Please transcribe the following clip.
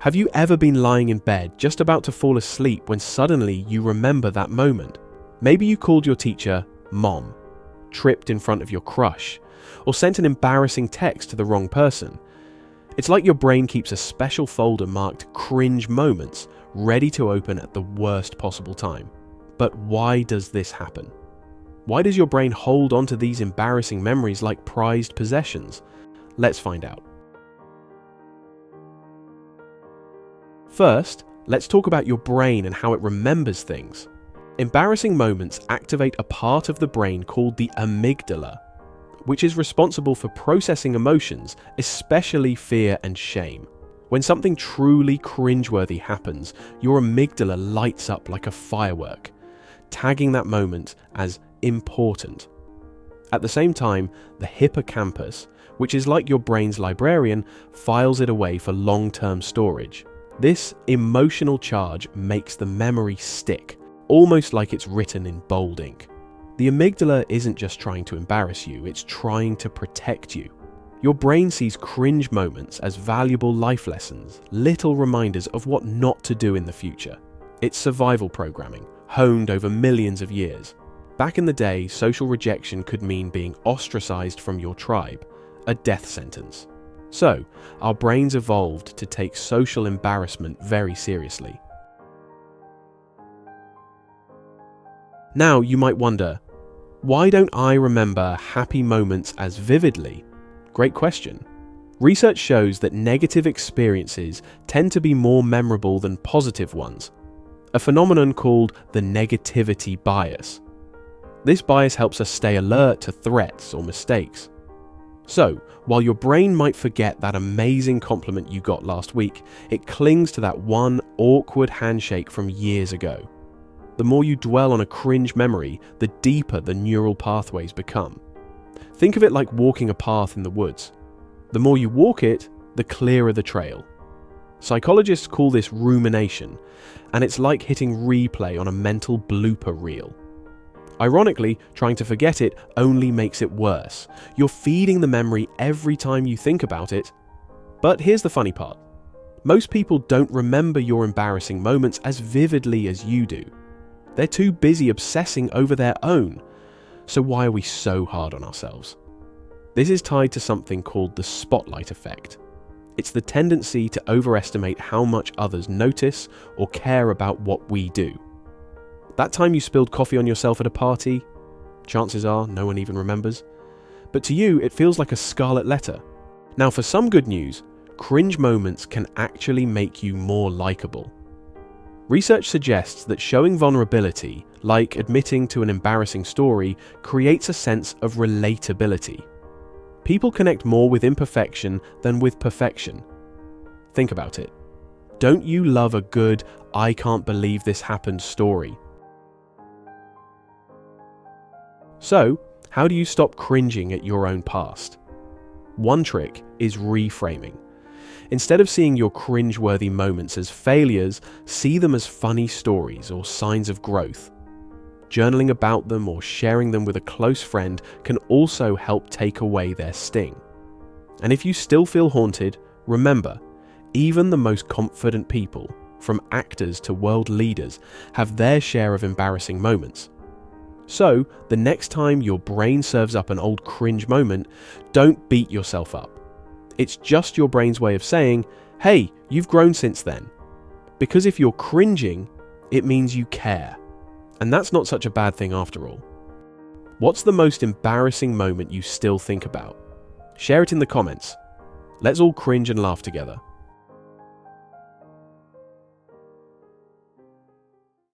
Have you ever been lying in bed just about to fall asleep when suddenly you remember that moment? Maybe you called your teacher Mom, tripped in front of your crush, or sent an embarrassing text to the wrong person. It's like your brain keeps a special folder marked cringe moments ready to open at the worst possible time. But why does this happen? Why does your brain hold onto these embarrassing memories like prized possessions? Let's find out. First, let's talk about your brain and how it remembers things. Embarrassing moments activate a part of the brain called the amygdala, which is responsible for processing emotions, especially fear and shame. When something truly cringeworthy happens, your amygdala lights up like a firework, tagging that moment as important. At the same time, the hippocampus, which is like your brain's librarian, files it away for long-term storage. This emotional charge makes the memory stick, almost like it's written in bold ink. The amygdala isn't just trying to embarrass you, it's trying to protect you. Your brain sees cringe moments as valuable life lessons, little reminders of what not to do in the future. It's survival programming, honed over millions of years. Back in the day, social rejection could mean being ostracized from your tribe, a death sentence. So, our brains evolved to take social embarrassment very seriously. Now you might wonder, why don't I remember happy moments as vividly? Great question. Research shows that negative experiences tend to be more memorable than positive ones, a phenomenon called the negativity bias. This bias helps us stay alert to threats or mistakes. So, while your brain might forget that amazing compliment you got last week, it clings to that one awkward handshake from years ago. The more you dwell on a cringe memory, the deeper the neural pathways become. Think of it like walking a path in the woods. The more you walk it, the clearer the trail. Psychologists call this rumination, and it's like hitting replay on a mental blooper reel. Ironically, trying to forget it only makes it worse. You're feeding the memory every time you think about it. But here's the funny part. Most people don't remember your embarrassing moments as vividly as you do. They're too busy obsessing over their own. So why are we so hard on ourselves? This is tied to something called the spotlight effect. It's the tendency to overestimate how much others notice or care about what we do. That time you spilled coffee on yourself at a party, chances are no one even remembers. But to you, it feels like a scarlet letter. Now, for some good news, cringe moments can actually make you more likable. Research suggests that showing vulnerability, like admitting to an embarrassing story, creates a sense of relatability. People connect more with imperfection than with perfection. Think about it. Don't you love a good, I can't believe this happened story? So, how do you stop cringing at your own past? One trick is reframing. Instead of seeing your cringe-worthy moments as failures, see them as funny stories or signs of growth. Journaling about them or sharing them with a close friend can also help take away their sting. And if you still feel haunted, remember, even the most confident people, from actors to world leaders, have their share of embarrassing moments. So, the next time your brain serves up an old cringe moment, don't beat yourself up. It's just your brain's way of saying, hey, you've grown since then. Because if you're cringing, it means you care. And that's not such a bad thing after all. What's the most embarrassing moment you still think about? Share it in the comments. Let's all cringe and laugh together.